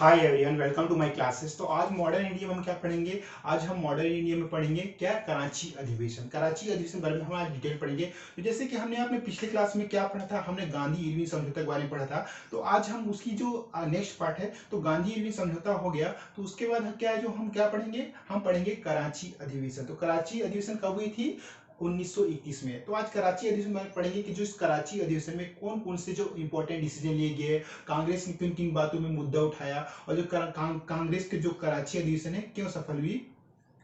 Hi everyone, welcome to my classes. तो आज modern India में हम क्या पढ़ेंगे? आज हम मॉडर्न इंडिया में पढ़ेंगे क्या? कराची अधिवेशन। कराची अधिवेशन के बारे में हम आज डिटेल पढ़ेंगे। तो जैसे कि हमने अपने पिछले क्लास में क्या पढ़ा था, हमने गांधी इरविन समझौता के बारे में पढ़ा था। तो आज हम उसकी जो नेक्स्ट पार्ट है, तो गांधी इरविन समझौता हो गया, तो उसके बाद क्या है जो हम क्या पढ़ेंगे? हम पढ़ेंगे कराची अधिवेशन। तो कराची अधिवेशन कब हुई थी? 1921 में। तो आज कराची अधिवेशन में पढ़ेंगे कि जो इस कराची अधिवेशन में कौन कौन से जो इंपॉर्टेंट डिसीजन लिए गए, कांग्रेस ने किन किन बातों में मुद्दा उठाया, और जो कांग्रेस के जो कराची अधिवेशन है क्यों सफल हुई,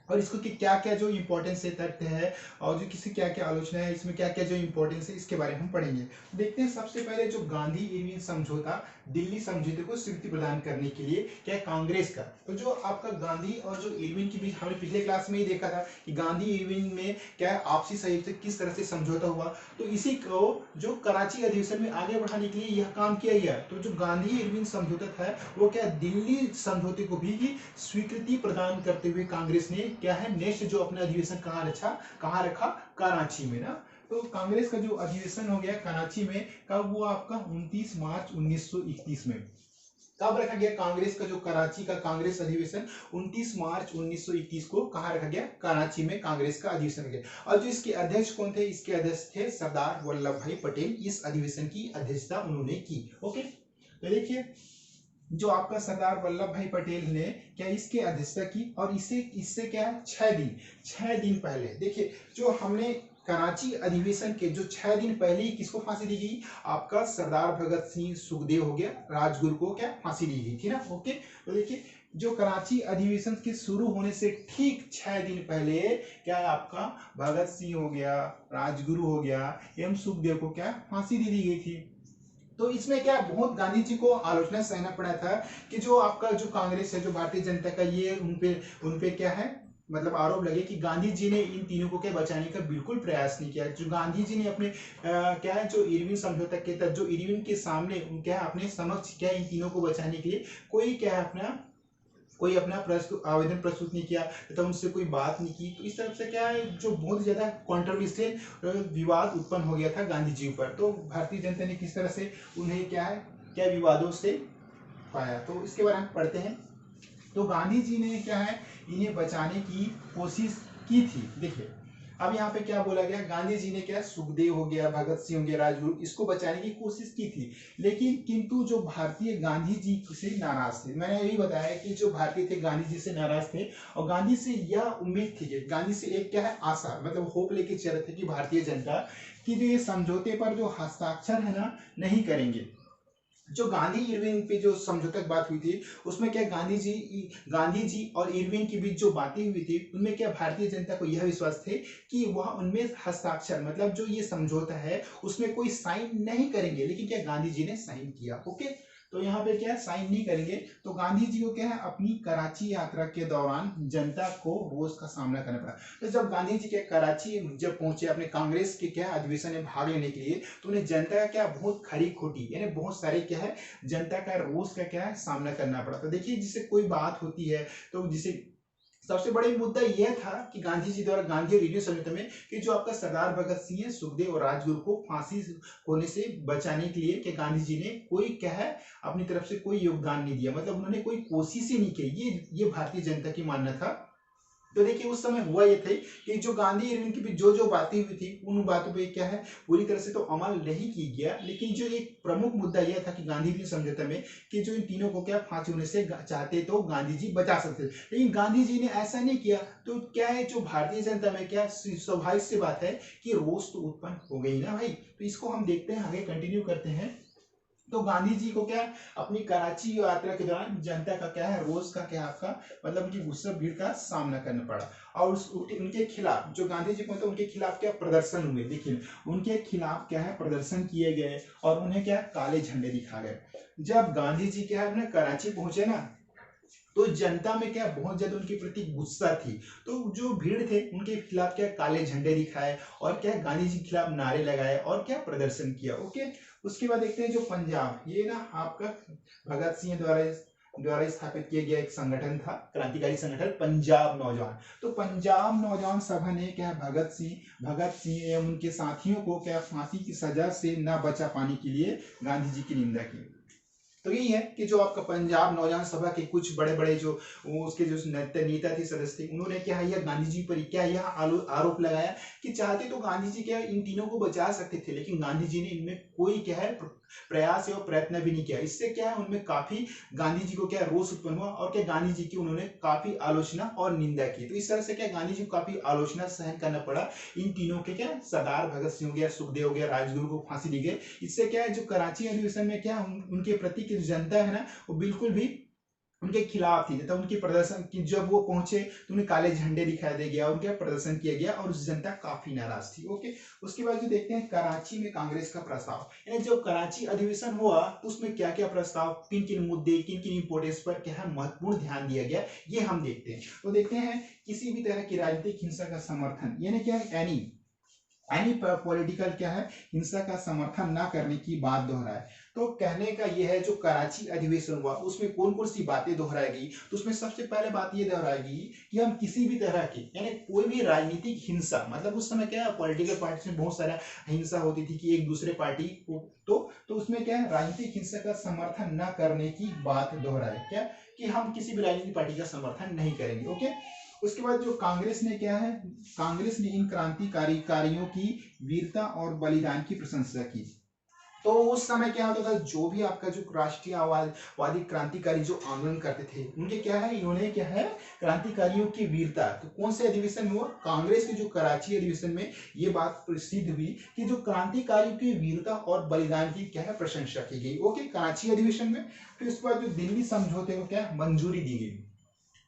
और इसको कि क्या क्या जो इंपॉर्टेंस है, तथ्य है, और जो किसी क्या क्या आलोचना है, इसमें क्या क्या जो इंपॉर्टेंस है, इसके बारे में हम पढ़ेंगे। देखते हैं सबसे पहले जो गांधी इरविन समझौता, दिल्ली समझौते को स्वीकृति प्रदान करने के लिए क्या है कांग्रेस का। तो जो आपका गांधी और जो इरविन के बीच हमने पिछले क्लास में ही देखा था कि गांधी इरविन में क्या है आपसी सहयोग से किस तरह से समझौता हुआ। तो इसी को जो कराची अधिवेशन में आगे बढ़ाने के लिए यह काम किया गया। तो जो गांधी इरविन समझौता था वो क्या दिल्ली समझौते को भी स्वीकृति प्रदान करते हुए कांग्रेस ने क्या है नेक्स्ट जो अपना अधिवेशन कहाँ रखा? कराची में ना। तो कांग्रेस का जो अधिवेशन हो गया कराची में, कब हुआ आपका? 29 मार्च 1921 में। कब रखा गया कांग्रेस का जो कराची का कांग्रेस अधिवेशन? 29 मार्च 1921 को कहाँ रखा गया? कराची में कांग्रेस का अधिवेशन रखा गया। और जो इसके अध्यक्ष कौन थे? इसके अध्यक्ष थे सरदार वल्लभ भाई पटेल। इस अधिवेशन की अध्यक्षता उन्होंने की। ओके, तो देखिए जो आपका सरदार वल्लभ भाई पटेल ने क्या इसके अध्यक्षता की, और इससे क्या है 6 दिन पहले देखिए जो हमने कराची अधिवेशन के जो 6 दिन पहले ही किसको फांसी दी गई? आपका सरदार भगत सिंह सुखदेव हो गया, राजगुरु को क्या फांसी दी गई थी ना। ओके, तो देखिए जो कराची अधिवेशन के शुरू होने से ठीक 6 दिन पहले क्या है आपका भगत सिंह हो गया, राजगुरु हो गया एवं सुखदेव को क्या फांसी दी गई थी। तो इसमें क्या बहुत गांधी जी को आलोचना सहना पड़ा था कि जो आपका जो कांग्रेस है, जो भारतीय जनता का, ये उनपे क्या है मतलब आरोप लगे कि गांधी जी ने इन तीनों को क्या बचाने का बिल्कुल प्रयास नहीं किया। जो गांधी जी ने अपने क्या है जो इरविन समझौता के तहत जो इरविन के सामने क्या है अपने समक्ष क्या इन तीनों को बचाने के लिए कोई अपना आवेदन प्रस्तुत नहीं किया तथा उनसे कोई बात नहीं की। तो इस तरफ से क्या है जो बहुत ज्यादा कॉन्ट्रोवर्शियल विवाद उत्पन्न हो गया था गांधी जी पर। तो भारतीय जनता ने किस तरह से उन्हें क्या विवादों से पाया, तो इसके बारे में पढ़ते हैं। तो गांधी जी ने क्या है इन्हें बचाने की कोशिश की थी। देखिए अब यहाँ पे क्या बोला गया, गांधी जी ने क्या सुखदेव हो गया, भगत सिंह हो गया, राजगुरु, इसको बचाने की कोशिश की थी, लेकिन किंतु जो भारतीय गांधी जी से नाराज थे। मैंने यही बताया कि जो भारतीय थे गांधी जी से नाराज थे, और गांधी से यह उम्मीद थी कि गांधी से एक क्या है आशा मतलब होप लेके चल रहे थे कि भारतीय जनता की जो ये समझौते पर जो हस्ताक्षर है ना नहीं करेंगे। जो गांधी इरविन पे जो समझौता की बात हुई थी उसमें क्या गांधी जी और इरविन के बीच जो बातें हुई थी उनमें क्या भारतीय जनता को यह विश्वास थे कि वह उनमें हस्ताक्षर मतलब जो ये समझौता है उसमें कोई साइन नहीं करेंगे, लेकिन क्या गांधी जी ने साइन किया। ओके, तो यहाँ पे क्या साइन नहीं करेंगे। तो गांधी जी को क्या है अपनी कराची यात्रा के दौरान जनता को रोष का सामना करना पड़ा। तो जब गांधी जी के कराची जब पहुंचे अपने कांग्रेस के क्या अधिवेशन में भाग लेने के लिए, तो उन्हें जनता का क्या बहुत खरी खोटी यानी बहुत सारे क्या है जनता का रोष का क्या है सामना करना पड़ा। तो देखिए जिससे कोई बात होती है तो जिसे सबसे बड़ा मुद्दा यह था कि गांधी जी द्वारा गांधी और इरविन समझौते में कि जो आपका सरदार भगत सिंह, सुखदेव और राजगुरु को फांसी होने से बचाने के लिए कि गांधी जी ने कोई क्या है अपनी तरफ से कोई योगदान नहीं दिया, मतलब उन्होंने कोई कोशिश ही नहीं की। ये भारतीय जनता की मानना था। तो देखिए उस समय हुआ ये थे कि जो गांधी इरविन की भी जो जो बातें हुई थी उन बातों पे क्या है पूरी तरह से तो अमल नहीं की गया, लेकिन जो एक प्रमुख मुद्दा यह था कि गांधी इरविन समझौते में कि जो इन तीनों को क्या फांसी होने से चाहते तो गांधी जी बचा सकते थे, लेकिन गांधी जी ने ऐसा नहीं किया। तो क्या है जो भारतीय जनता में क्या स्वाभाविक सी बात है कि रोष तो उत्पन्न हो गई ना भाई। तो इसको हम देखते हैं आगे कंटिन्यू करते हैं। तो गांधी जी को क्या अपनी कराची यात्रा के दौरान जनता का क्या है रोष का क्या आपका मतलब उनकी गुस्सा भीड़ का सामना करना पड़ा, और उनके खिलाफ जो गांधी जी को तो उनके खिलाफ क्या प्रदर्शन हुए। देखिए उनके खिलाफ क्या है प्रदर्शन किए गए और उन्हें क्या काले झंडे दिखा गए। जब गांधी जी क्या है ना कराची पहुंचे ना तो जनता में क्या बहुत ज्यादा उनके प्रति गुस्सा थी। तो जो भीड़ थे उनके खिलाफ क्या काले झंडे दिखाए और क्या गांधी जी के खिलाफ नारे लगाए और क्या प्रदर्शन किया। ओके, उसके बाद देखते हैं जो पंजाब, ये ना आपका भगत सिंह द्वारा स्थापित किया गया एक संगठन था, क्रांतिकारी संगठन पंजाब नौजवान। तो पंजाब नौजवान सभा ने क्या भगत सिंह एवं उनके साथियों को क्या फांसी की सजा से न बचा पाने के लिए गांधी जी की निंदा की। तो यही है कि जो आपका पंजाब नौजवान सभा के कुछ बड़े बड़े जो उसके जो नेता थे, सदस्य थे, उन्होंने क्या है, यह गांधी जी पर क्या यह आरोप लगाया कि चाहते तो गांधी जी क्या इन तीनों को बचा सकते थे, लेकिन गांधी जी ने इनमें कोई क्या है प्रयास या प्रयत्न भी नहीं किया। इससे क्या है, उनमें काफी गांधी जी को क्या रोष उत्पन्न हुआ और क्या गांधी जी की उन्होंने काफी आलोचना और निंदा की। तो इस तरह से क्या गांधी जी को काफी आलोचना सहन करना पड़ा। इन तीनों के क्या सरदार भगत सिंह हो गया, सुखदेव हो गया, राजगुरु को फांसी दी गई। इससे क्या है, जो कराची अधिवेशन में क्या उनके प्रति की जनता है ना, वो बिल्कुल भी उनके खिलाफ थी। तथा उनकी प्रदर्शन की जब वो पहुंचे तो उन्हें काले झंडे दिखाई दे गया, उनका प्रदर्शन किया गया और उस जनता काफी नाराज थी। ओके, उसके बाद जो देखते हैं कराची में कांग्रेस का प्रस्ताव, यानी जब कराची अधिवेशन हुआ तो उसमें क्या क्या प्रस्ताव, किन किन मुद्दे, किन किन इंपोर्टेंस पर क्या है महत्वपूर्ण ध्यान दिया गया, ये हम देखते हैं। तो देखते हैं, किसी भी तरह की राजनीतिक हिंसा का समर्थन, यानी क्या एनी पॉलिटिकल क्या है हिंसा का समर्थन ना करने की बात दोहराए। तो कहने का यह है, जो कराची अधिवेशन हुआ उसमें कौन कौन सी बातें दोहराई गई, तो उसमें सबसे पहले बात ये दोहराई गई कि हम किसी भी तरह की, यानी कोई भी राजनीतिक हिंसा, मतलब उस समय क्या पॉलिटिकल पार्टी में बहुत सारा हिंसा होती थी कि एक दूसरे पार्टी को तो उसमें क्या है राजनीतिक हिंसा का समर्थन न करने की बात दोहराए, क्या कि हम किसी भी राजनीतिक पार्टी का समर्थन नहीं करेंगे। ओके, उसके बाद जो कांग्रेस ने क्या है, कांग्रेस ने इन क्रांतिकारी कार्यों की वीरता और बलिदान की प्रशंसा की। तो उस समय क्या होता था, जो भी आपका जो राष्ट्रीयवादी क्रांतिकारी जो आंदोलन करते थे, उनके क्या है, इन्होंने क्या है क्रांतिकारियों की वीरता, तो कौन से अधिवेशन में हुआ, कांग्रेस के जो कराची अधिवेशन में ये बात प्रसिद्ध हुई कि जो क्रांतिकारियों की वीरता और बलिदान की क्या है प्रशंसा की गई। ओके, कराची अधिवेशन में। फिर उसके बाद जो दिल्ली समझौते को क्या मंजूरी दी गई।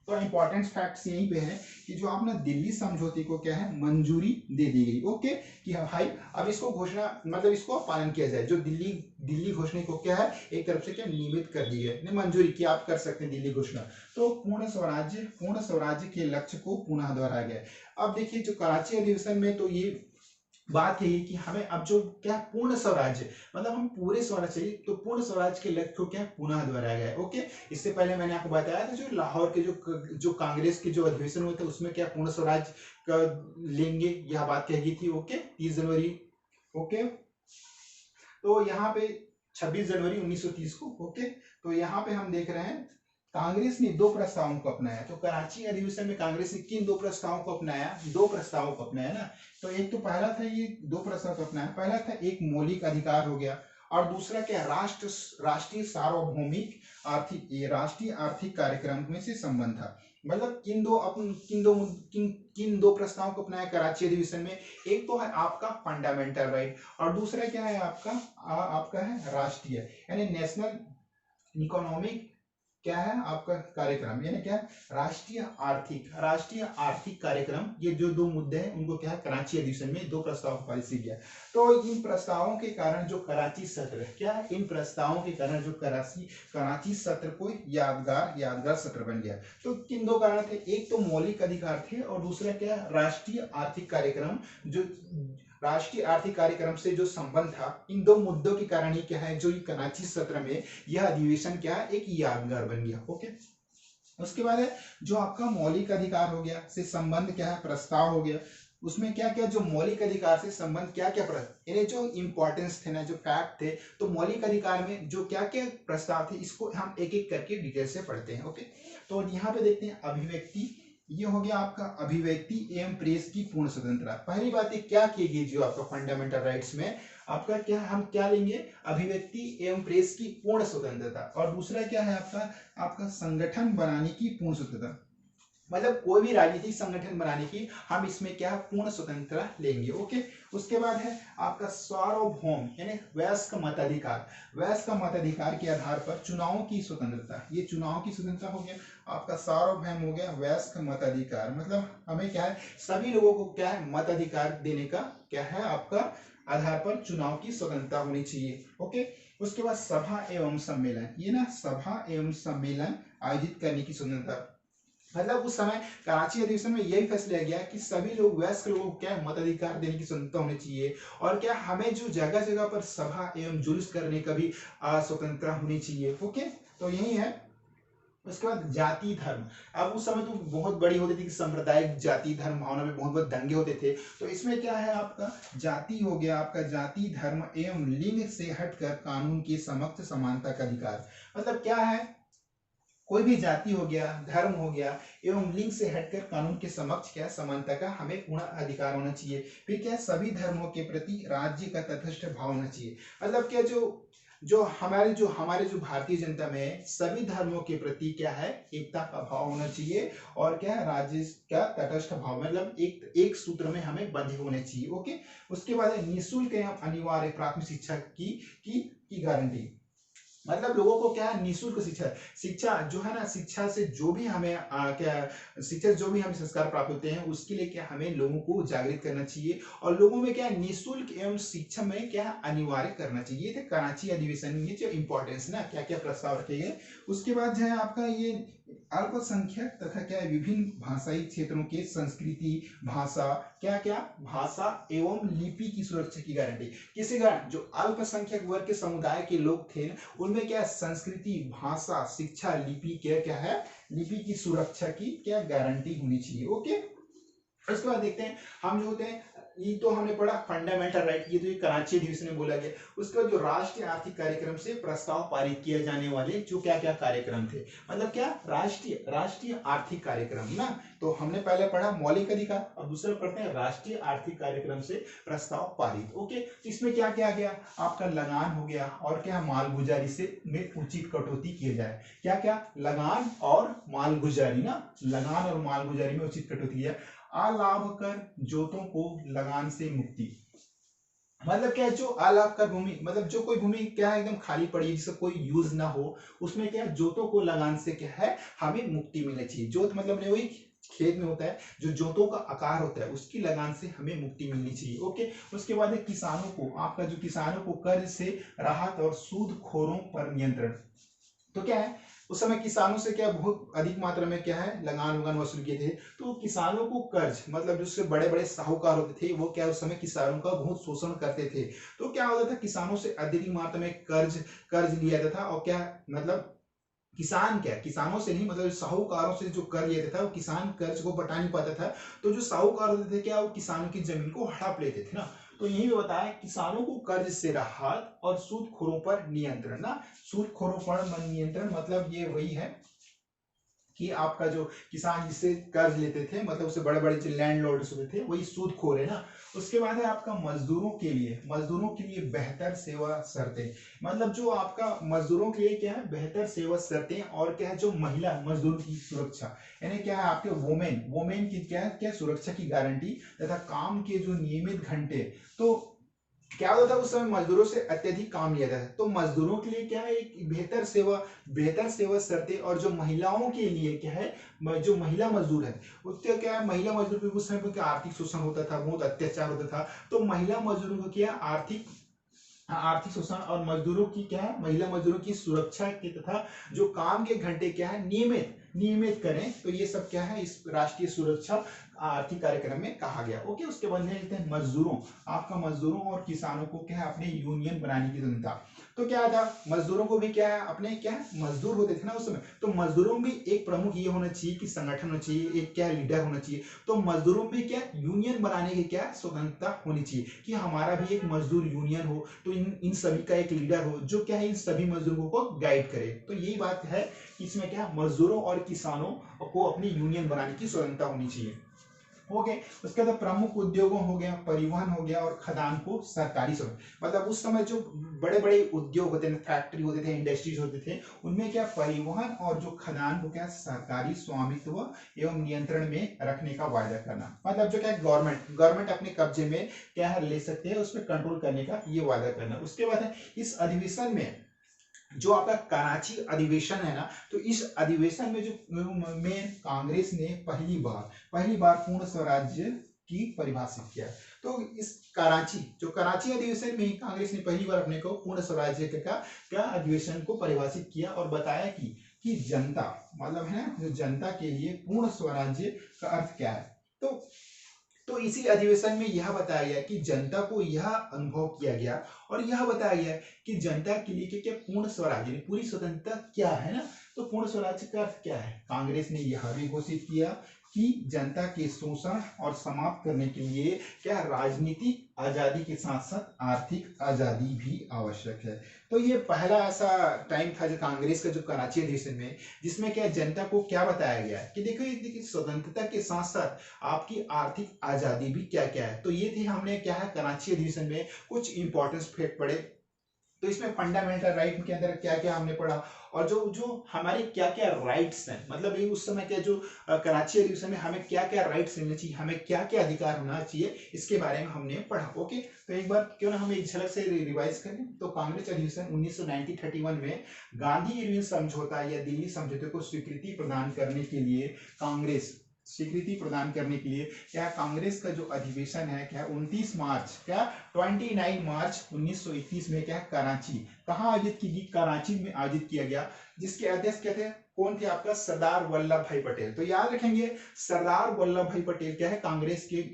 तो इंपॉर्टेंट फैक्ट्स यहीं पे है कि जो आपने दिल्ली समझौते को क्या है मंजूरी दे दी गई। ओके, कि भाई अब इसको घोषणा, मतलब इसको पालन किया जाए, जो दिल्ली घोषणा को क्या है एक तरफ से क्या नियमित कर दी गई, मंजूरी की आप कर सकते हैं दिल्ली घोषणा। तो पूर्ण स्वराज्य के लक्ष्य को पुनः दोहराया गया। अब देखिए, जो कराची अधिवेशन में तो ये बात यही कि हमें अब जो क्या पूर्ण स्वराज्य, मतलब हम पूरे स्वराज्य चाहिए, तो पूर्ण स्वराज्य के लक्ष्य को क्या पुनः दोहराया गया है। ओके, इससे पहले मैंने आपको बताया था, जो लाहौर के जो कांग्रेस के जो अधिवेशन हुए थे उसमें क्या पूर्ण स्वराज्य का लेंगे, यह बात कही गई थी। ओके, 30 जनवरी। ओके, तो यहाँ पे 26 जनवरी 1930 को। ओके, तो यहाँ पे हम देख रहे हैं कांग्रेस ने दो प्रस्तावों को अपनाया। तो कराची अधिवेशन में कांग्रेस ने किन दो प्रस्तावों को अपनाया, दो प्रस्तावों को अपनाया ना। तो एक तो पहला था, ये दो प्रस्ताव को अपनाया, पहला था एक मौलिक अधिकार हो गया, और दूसरा क्या राष्ट्रीय सार्वभौमिक राष्ट्रीय आर्थिक कार्यक्रम में से संबंध था। मतलब किन दो प्रस्तावों को अपनाया कराची अधिवेशन में, एक तो है आपका फंडामेंटल राइट, और दूसरा क्या है आपका है राष्ट्रीय, यानी नेशनल इकोनॉमिक क्या है आपका कार्यक्रम, यानी क्या राष्ट्रीय आर्थिक कार्यक्रम। ये जो दो मुद्दे हैं उनको क्या है कराची अधिवेशन में दो प्रस्ताव पारित किया। तो इन प्रस्तावों के कारण जो कराची सत्र क्या है, इन प्रस्तावों के कारण जो कराची सत्र को यादगार सत्र बन गया। तो किन दो कारण थे, एक तो मौलिक अधिकार थे और दूसरा क्या राष्ट्रीय आर्थिक कार्यक्रम। जो राष्ट्रीय आर्थिक कार्यक्रम से जो संबंध था, इन दो मुद्दों के कारण ही क्या है, जो कराची सत्र में यह अधिवेशन क्या है एक यादगार बन गया। ओके, उसके बाद है जो आपका मौलिक अधिकार हो गया से संबंध क्या है प्रस्ताव हो गया। उसमें क्या क्या जो मौलिक अधिकार से संबंध क्या क्या यानी जो इंपॉर्टेंस थे ना, जो फैक्ट थे, तो मौलिक अधिकार में जो क्या क्या प्रस्ताव थे इसको हम एक एक करके डिटेल से पढ़ते हैं। ओके, तो यहाँ पे देखते हैं अभिव्यक्ति, ये हो गया आपका अभिव्यक्ति एवं प्रेस की पूर्ण स्वतंत्रता। पहली बात है क्या की गई, जो आपका फंडामेंटल राइट्स में आपका क्या हम क्या लेंगे, अभिव्यक्ति एवं प्रेस की पूर्ण स्वतंत्रता, और दूसरा क्या है आपका संगठन बनाने की पूर्ण स्वतंत्रता। मतलब कोई भी राजनीतिक संगठन बनाने की हम इसमें क्या पूर्ण स्वतंत्रता लेंगे। ओके, उसके बाद है आपका सार्वभौम यानी वयस्क मताधिकार। वयस्क मताधिकार के आधार पर चुनावों की स्वतंत्रता, ये चुनाव की स्वतंत्रता हो गया। आपका सार्वभौम हो गया वयस्क मताधिकार, मतलब हमें क्या है सभी लोगों को क्या है मताधिकार देने का क्या है आपका आधार पर चुनाव की स्वतंत्रता होनी चाहिए। ओके, उसके बाद सभा एवं सम्मेलन, ये ना सभा एवं सम्मेलन आयोजित करने की स्वतंत्रता। मतलब उस समय कराची अधिवेशन में यही फैसला लिया गया कि सभी लोग वयस्क लोगों को क्या मताधिकार देने की स्वतंत्रता होनी चाहिए, और क्या हमें जो जगह जगह पर सभा एवं जुलूस करने का भी स्वतंत्रता होनी चाहिए। ओके, तो यही है। उसके बाद जाति धर्म, अब उस समय तो बहुत बड़ी होती थी कि सांप्रदायिक जाति धर्म भावना में बहुत बहुत दंगे होते थे। तो इसमें क्या है आपका जाति हो गया, आपका जाति धर्म एवं लिंग से हटकर कानून के समक्ष समानता का अधिकार। मतलब क्या है, कोई भी जाति हो गया, धर्म हो गया एवं लिंग से हटकर कानून के समक्ष क्या समानता का हमें पूर्ण अधिकार होना चाहिए। फिर क्या, सभी धर्मों के प्रति राज्य का तटस्थ भाव होना चाहिए। मतलब क्या, जो भारतीय जनता में है, सभी धर्मों के प्रति क्या है, एकता का भाव होना चाहिए। और क्या है, राज्य का तटस्थ भाव, मतलब एक एक सूत्र में हमें बंधे होने चाहिए। ओके, उसके बाद निःशुल्क एवं अनिवार्य प्राथमिक शिक्षा की गारंटी। मतलब लोगों को क्या है, निःशुल्क शिक्षा, शिक्षा जो है ना, शिक्षा से जो भी हमें शिक्षा जो भी हमें संस्कार प्राप्त होते हैं, उसके लिए क्या हमें लोगों को जागृत करना चाहिए। और लोगों में क्या निःशुल्क एवं शिक्षा में क्या अनिवार्य करना चाहिए। ये थे कराची अधिवेशन में जो इंपॉर्टेंस ना, क्या क्या प्रस्ताव रखे गए। उसके बाद जो है आपका ये अल्पसंख्यक तथा क्या विभिन्न भाषाई क्षेत्रों के संस्कृति, भाषा, क्या क्या भाषा एवं लिपि की सुरक्षा की गारंटी। किसी कारण जो अल्पसंख्यक वर्ग के समुदाय के लोग थे, उनमें क्या संस्कृति, भाषा, शिक्षा, लिपि क्या क्या है, लिपि की सुरक्षा की क्या गारंटी होनी चाहिए। ओके, उसके बाद देखते हैं हम जो होते हैं, ये तो हमने पढ़ा फंडामेंटल राइट, ये तो ये कराची अधिवेशन में बोला गया। उसके बाद जो राष्ट्रीय आर्थिक कार्यक्रम से प्रस्ताव पारित किए जाने वाले जो क्या क्या कार्यक्रम थे, मतलब क्या, राष्ट्रीय आर्थिक कार्यक्रम ना। तो हमने पहले पढ़ा मौलिक अधिकार, अब दूसरा पढ़ते हैं राष्ट्रीय आर्थिक कार्यक्रम से प्रस्ताव पारित। ओके, इसमें क्या क्या गया, आपका लगान हो गया, और क्या मालगुजारी से में उचित कटौती किए जाए। क्या क्या, लगान और मालगुजारी ना, लगान और मालगुजारी में उचित कटौती किया। अलाभ कर जोतों को लगान से मुक्ति। मतलब क्या है, जो अलाभ कर भूमि, मतलब जो कोई भूमि क्या है एकदम खाली पड़ी है, जिसका कोई यूज ना हो, उसमें क्या है, जोतों को लगान से क्या है हमें मुक्ति मिलनी चाहिए। जोत मतलब नहीं, वही खेत में होता है, जो जोतों का आकार होता है, उसकी लगान से हमें मुक्ति मिलनी चाहिए। ओके, उसके बाद है किसानों को, आपका जो किसानों को कर्ज से राहत और सूदखोरों पर नियंत्रण। तो क्या है, उस समय किसानों से क्या बहुत अधिक मात्रा में क्या है लगान वगान वसूल किए थे। तो किसानों को कर्ज, मतलब जिससे बड़े बड़े साहूकार होते थे, वो क्या उस समय किसानों का बहुत शोषण करते थे। तो क्या होता था, किसानों से अधिक मात्रा में कर्ज लिया जाता था। और क्या मतलब, किसान क्या, किसानों से नहीं, मतलब साहूकारों से जो कर्ज लेता था, वो किसान कर्ज को बता नहीं पाता था। तो जो साहूकार होते थे क्या, वो किसानों की जमीन को हड़प लेते थे ना। तो यही में बताया, किसानों को कर्ज से राहत और सूदखोरों पर नियंत्रण ना। सूदखोरों पर नियंत्रण मतलब ये वही है कि आपका जो किसान जिससे कर्ज लेते थे, मतलब उससे बड़े बड़े जो लैंडलॉर्ड्स होते थे, वही सूदखोर है ना। उसके बाद है आपका मजदूरों के लिए बेहतर सेवा शर्तें। मतलब जो आपका मजदूरों के लिए क्या है, बेहतर सेवा शर्तें। और क्या है, जो महिला मजदूर की सुरक्षा, यानी क्या है आपके वोमेन की क्या है, क्या सुरक्षा की गारंटी, तथा काम के जो नियमित घंटे। तो क्या होता था, उस समय मजदूरों से अत्यधिक काम लिया जाता है। तो मजदूरों के लिए क्या है, एक बेहतर सेवा शर्तें। और जो महिलाओं के लिए क्या है, जो महिला मजदूर है, उसका क्या है, महिला मजदूर पे उस समय पे क्या आर्थिक शोषण होता था, बहुत अत्याचार होता था। तो महिला मजदूरों को क्या आर्थिक शोषण और मजदूरों की क्या है, महिला मजदूरों की सुरक्षा के तथा जो काम के घंटे क्या है नियमित करें। तो ये सब क्या है, इस राष्ट्रीय सुरक्षा आर्थिक कार्यक्रम में कहा गया। ओके, उसके बाद लेते हैं मजदूरों और किसानों को क्या है, अपने यूनियन बनाने की स्वतंत्रता। तो क्या था, मजदूरों को भी क्या है, अपने क्या है, मजदूर होते थे ना उस समय, तो मजदूरों में भी एक प्रमुख ये होना चाहिए कि संगठन होना चाहिए, एक क्या लीडर होना चाहिए। तो मजदूरों में क्या यूनियन बनाने की क्या स्वतंत्रता होनी चाहिए, कि हमारा भी एक मजदूर यूनियन हो। तो इन सभी का एक लीडर हो, जो क्या है इन सभी मजदूरों को गाइड करे। तो यही बात है, इसमें क्या मजदूरों और किसानों को अपनी यूनियन बनाने की स्वतंत्रता होनी चाहिए। हो गए, उसके बाद प्रमुख उद्योगों हो गया, परिवहन हो गया, और खदान को सरकारी स्वामित्व। मतलब उस समय जो बड़े बड़े उद्योग होते थे, फैक्ट्री होते थे, इंडस्ट्रीज होते थे, उनमें क्या परिवहन और जो खदान को क्या सरकारी स्वामित्व एवं नियंत्रण में रखने का वायदा करना। मतलब जो क्या गवर्नमेंट अपने कब्जे में क्या है ले सकते हैं, उस पर कंट्रोल करने का ये वायदा करना। उसके बाद है इस अधिवेशन में जो आपका कराची अधिवेशन है ना, तो इस अधिवेशन में जो में कांग्रेस ने पहली बार पूर्ण स्वराज्य की परिभाषित किया। तो इस कराची अधिवेशन में ही कांग्रेस ने पहली बार अपने को पूर्ण स्वराज्य का अधिवेशन को परिभाषित किया, और बताया कि जनता, मतलब है जो जनता के लिए पूर्ण स्वराज्य का अर्थ क्या है। तो इसी अधिवेशन में यह बताया गया कि जनता को यह अनुभव किया गया, और यह बताया गया कि जनता के लिए क्या पूर्ण स्वराज्य, पूरी स्वतंत्रता क्या है ना। तो पूर्ण स्वराज्य का अर्थ क्या है, कांग्रेस ने यह भी घोषित किया कि जनता के शोषण और समाप्त करने के लिए क्या राजनीतिक आजादी के साथ साथ आर्थिक आजादी भी आवश्यक है। तो ये पहला ऐसा टाइम था जो कांग्रेस का जो कराची अधिवेशन में, जिसमें क्या जनता को क्या बताया गया है कि देखो देखिए स्वतंत्रता के साथ साथ आपकी आर्थिक आजादी भी क्या क्या है। तो ये थी हमने क्या है कराची अधिवेशन में कुछ इंपॉर्टेंस फैक्ट पढ़े। तो इसमें फंडामेंटल राइट के अंदर क्या क्या हमने पढ़ा और जो जो हमारे क्या क्या राइट्स हैं, मतलब ये उस समय क्या जो कराची अधिवेशन में हमें क्या क्या राइट्स मिलने चाहिए, हमें क्या क्या अधिकार होना चाहिए, इसके बारे में हमने पढ़ा। ओके, तो एक बार क्यों ना हम एक झलक से रिवाइज करें। तो कांग्रेस अधिवेशन 1931 में गांधी इरविन समझौता या दिल्ली समझौते को स्वीकृति प्रदान करने के लिए कांग्रेस स्वीकृति प्रदान करने के लिए क्या कांग्रेस का जो अधिवेशन है क्या 29 मार्च क्या 29 मार्च 1921 में क्या कराची कहाँ आयोजित की गई, कराची में आयोजित किया गया, जिसके अध्यक्ष क्या थे, कौन थे आपका, सरदार वल्लभ भाई पटेल। तो याद रखेंगे सरदार वल्लभ भाई पटेल क्या है कांग्रेस के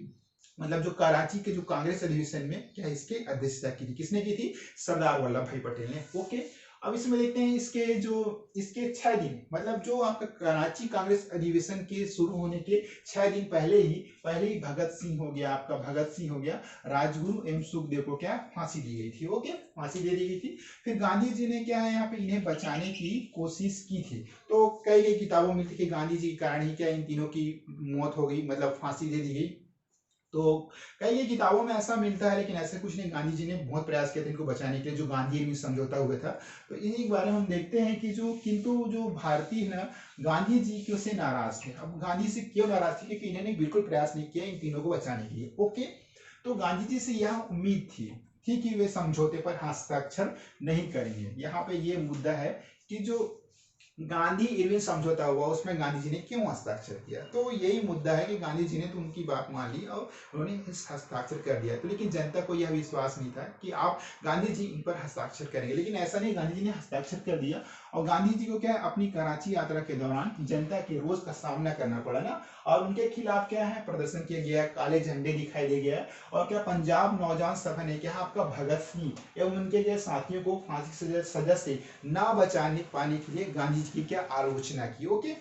मतलब जो कराची के जो कांग्रेस अधिवेशन में क्या इसके अध्यक्षता की थी, किसने की थी, सरदार वल्लभ भाई पटेल ने। ओके, अब इसमें देखते हैं इसके 6 दिन मतलब जो आपका कराची कांग्रेस अधिवेशन के शुरू होने के 6 दिन पहले ही भगत सिंह हो गया, आपका भगत सिंह हो गया, राजगुरु एवं सुखदेव को क्या फांसी दी गई थी। ओके, फांसी दे दी गई थी। फिर गांधी जी ने क्या है यहाँ पे इन्हें बचाने की कोशिश की थी। तो कई किताबों में थी कि गांधी जी के कारण ही क्या इन तीनों की मौत हो गई, मतलब फांसी दे दी गई। तो कई किताबों में ऐसा मिलता है, लेकिन ऐसा कुछ नहीं, गांधी जी ने बहुत प्रयास किए थे इनको बचाने के लिए, जो गांधी इरविन समझौता हुआ था। तो इन्हीं के बारे में हम देखते हैं कि जो भारतीय ना गांधी जी क्यों से नाराज थे। अब गांधी से क्यों नाराज थे, क्योंकि इन्होंने बिल्कुल प्रयास नहीं किया इन तीनों को बचाने के लिए। ओके, तो गांधी जी से यह उम्मीद थी कि वे समझौते पर हस्ताक्षर नहीं करेंगे। यहाँ पे ये मुद्दा है कि जो गांधी इरविन समझौता हुआ उसमें गांधी जी ने क्यों हस्ताक्षर किया। तो यही मुद्दा है कि गांधी जी ने तो उनकी बात मान ली और उन्होंने हस्ताक्षर कर दिया। तो लेकिन जनता को यह विश्वास नहीं था कि आप गांधी जी इन पर हस्ताक्षर करेंगे। लेकिन ऐसा नहीं, गांधी जी ने हस्ताक्षर कर दिया और गांधी जी को क्या है अपनी कराची यात्रा के दौरान जनता के रोष का सामना करना पड़ा ना, और उनके खिलाफ क्या है प्रदर्शन किया गया, काले झंडे दिखाई दे गया। और क्या पंजाब नौजवान सभा ने क्या आपका भगत सिंह एवं उनके जो साथियों को फांसी सजा से ना बचाने पाने के लिए गांधी जी की क्या आलोचना की। ओके,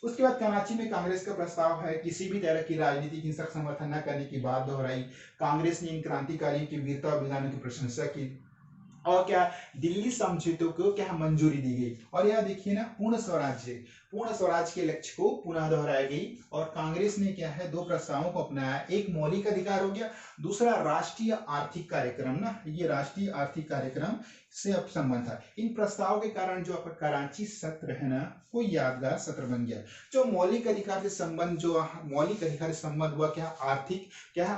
उसके बाद कराची में कांग्रेस का प्रस्ताव है किसी भी तरह की राजनीतिक हिंसा का समर्थन न करने की बात दोहराई। कांग्रेस ने इन क्रांतिकारियों की वीरता और बलिदानों की प्रशंसा की और क्या दिल्ली समझौतों को क्या मंजूरी दी गई। और यह देखिए ना पूर्ण स्वराज के लक्ष्य को पुनः दोहराई गई। और कांग्रेस ने क्या है 2 प्रस्तावों को अपनाया, एक मौलिक अधिकार हो गया, दूसरा राष्ट्रीय आर्थिक कार्यक्रम ना, ये राष्ट्रीय आर्थिक कार्यक्रम से अब संबंध था। इन प्रस्ताव के कारण जो आपका कराची सत्र है ना वो यादगार सत्र बन गया। जो मौलिक अधिकार से संबंध हुआ क्या है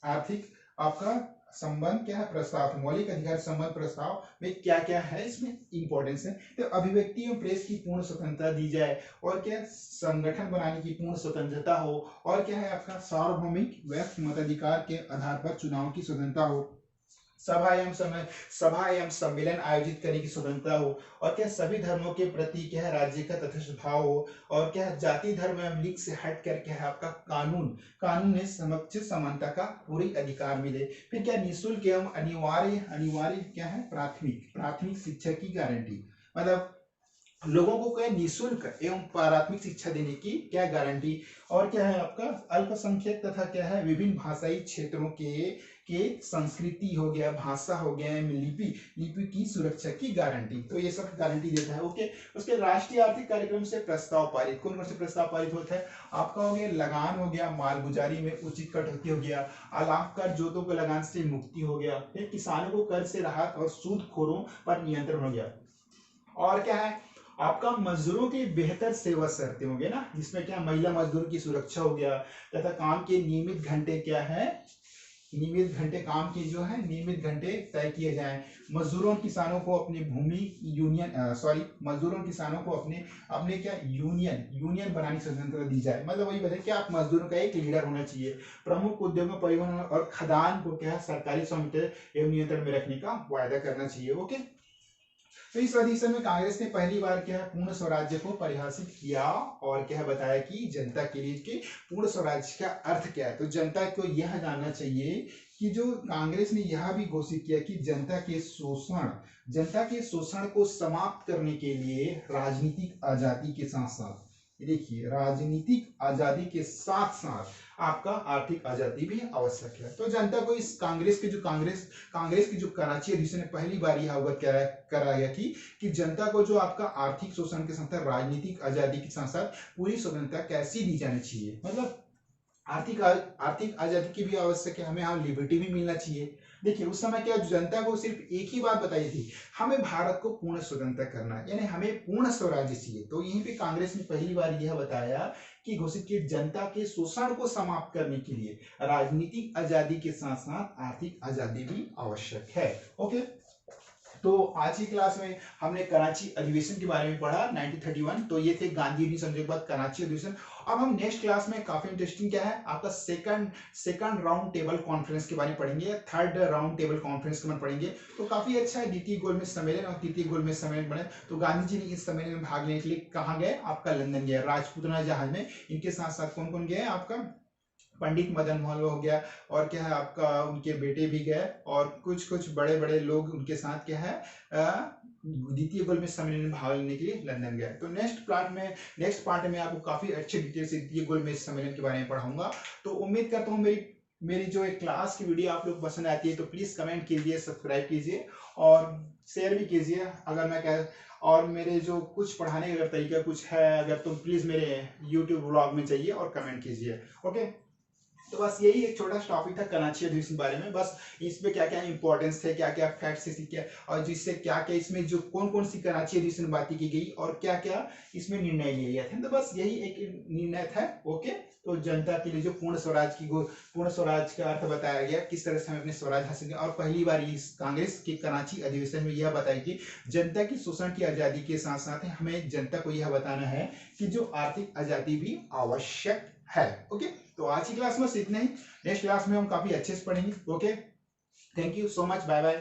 आर्थिक आपका संबंध क्या है प्रस्ताव, मौलिक अधिकार संबंध प्रस्ताव में क्या क्या है इसमें इंपॉर्टेंस है। तो अभिव्यक्ति एवं प्रेस की पूर्ण स्वतंत्रता दी जाए, और क्या संगठन बनाने की पूर्ण स्वतंत्रता हो, और क्या है आपका सार्वभौमिक व्यक्ति मताधिकार के आधार पर चुनाव की स्वतंत्रता हो, सभा एवं सम्मेलन आयोजित करने की स्वतंत्रता हो, और क्या सभी धर्मों के प्रति क्या है राज्य का तटस्थ भाव हो, और क्या जाति धर्म एवं लिंग से हट कर क्या है आपका कानून में समक्ष समानता का पूरी अधिकार मिले। फिर क्या निःशुल्क एवं अनिवार्य क्या है प्राथमिक शिक्षा की गारंटी, मतलब लोगों को क्या निःशुल्क एवं प्राथमिक शिक्षा देने की क्या गारंटी। और क्या है आपका अल्पसंख्यक तथा क्या है विभिन्न भाषाई क्षेत्रों के संस्कृति हो गया, भाषा हो गया, लिपि की सुरक्षा की गारंटी। तो ये सब गारंटी देता है। ओके, उसके राष्ट्रीय आर्थिक कार्यक्रम से प्रस्ताव पारित, कौन कौन से प्रस्ताव पारित होता है आपका, हो गया लगान हो गया, मालगुजारी में उचित कटौती हो गया, अलाव कर जोतों को लगान से मुक्ति हो गया, फिर किसानों को कर से राहत और सूदखोरों पर नियंत्रण हो गया, और क्या है आपका मजदूरों की बेहतर सेवा शर्तें हो गया ना, जिसमें क्या महिला मजदूर की सुरक्षा हो गया, तथा काम के नियमित घंटे क्या है, नियमित घंटे काम की जो है नियमित घंटे तय किए जाएं। मजदूरों किसानों को अपनी भूमि मजदूरों किसानों को अपने क्या यूनियन बनाने की स्वतंत्रता दी जाए। मतलब वही बताए कि आप मजदूरों का एक लीडर होना चाहिए। प्रमुख उद्योगों परिवहन और खदान को क्या है सरकारी स्वामित्व एवं नियंत्रण में रखने का वायदा करना चाहिए। ओके, तो इस अधिवेशन में कांग्रेस ने पहली बार क्या है पूर्ण स्वराज्य को परिभाषित किया, और क्या है बताया कि जनता के लिए कि पूर्ण स्वराज्य का अर्थ क्या है। तो जनता को यह जानना चाहिए कि जो कांग्रेस ने यह भी घोषित किया कि जनता के शोषण को समाप्त करने के लिए राजनीतिक आजादी के साथ साथ देखिए राजनीतिक आजादी के साथ साथ आपका आर्थिक आजादी भी आवश्यक है। तो जनता को इस कांग्रेस की जो कराची अधिवेशन ने पहली बार यह अवगत कराया गया कि जनता को जो आपका आर्थिक शोषण के साथ राजनीतिक आजादी के साथ साथ पूरी स्वतंत्रता कैसी दी जानी चाहिए। मतलब आर्थिक आजादी की भी आवश्यक है, हमें यहाँ लिबर्टी भी मिलना चाहिए। देखिए उस समय क्या जनता को सिर्फ एक ही बात बताई थी, हमें भारत को पूर्ण स्वतंत्र करना है, यानी हमें पूर्ण स्वराज्य चाहिए। तो यहीं पे कांग्रेस ने पहली बार यह बताया कि घोषित की जनता के शोषण को समाप्त करने के लिए राजनीतिक आजादी के साथ साथ आर्थिक आजादी भी आवश्यक है। ओके, तो आज की क्लास में हमने कराची अधिवेशन के बारे में पढ़ा 1931। तो ये थे गांधी जी समझे के बाद कराची अधिवेशन। अब हम नेक्स्ट क्लास में काफी इंटरेस्टिंग क्या है आपका सेकंड राउंड टेबल कॉन्फ्रेंस के बारे में पढ़ेंगे, थर्ड राउंड टेबल कॉन्फ्रेंस के बारे में पढ़ेंगे। तो काफी अच्छा है, द्वितीय गोलमेज सम्मेलन और तृतीय गोलमेज सम्मेलन बने। तो गांधी जी ने इस सम्मेलन में भाग लेने के लिए कहाँ गए, आपका लंदन गए राजपुतना जहाज में। इनके साथ साथ कौन कौन गए, आपका पंडित मदन मोहन हो गया, और क्या है आपका उनके बेटे भी गए, और कुछ कुछ बड़े बड़े लोग उनके साथ क्या है द्वितीय गोलमेज सम्मेलन में भाग लेने के लिए लंदन गए। तो नेक्स्ट पार्ट में आपको काफी अच्छे डिटेल से द्वितीय गोलमेज सम्मेलन के बारे में पढ़ाऊंगा। तो उम्मीद करता हूँ मेरी जो एक क्लास की वीडियो आप लोग पसंद आती है तो प्लीज कमेंट कीजिए, सब्सक्राइब कीजिए और शेयर भी कीजिए। अगर मैं क्या और मेरे जो कुछ पढ़ाने का अगर तरीका कुछ है अगर, तो प्लीज मेरे यूट्यूब ब्लॉग में चाहिए और कमेंट कीजिए। ओके, तो बस यही एक छोटा सा टॉपिक था कराची अधिवेशन के बारे में। बस इसमें क्या क्या इंपॉर्टेंस थे, क्या क्या फैक्ट्स थे, और जिससे क्या क्या इसमें जो कौन कौन सी कराची अधिवेशन में बातें की गई और क्या क्या इसमें निर्णय लिए गए थे। तो बस यही एक निर्णय था। ओके, तो जनता के लिए जो पूर्ण स्वराज का अर्थ बताया गया, किस तरह से हमें अपने स्वराज हासिल किया। और पहली बार इस कांग्रेस के कराची अधिवेशन में यह बताई कि जनता की शोषण की आजादी के साथ साथ हमें जनता को यह बताना है कि जो आर्थिक आजादी भी आवश्यक है। ओके, तो आज की क्लास में इतना ही। नेक्स्ट क्लास में हम काफी अच्छे से पढ़ेंगे। Okay, thank you so much, bye bye.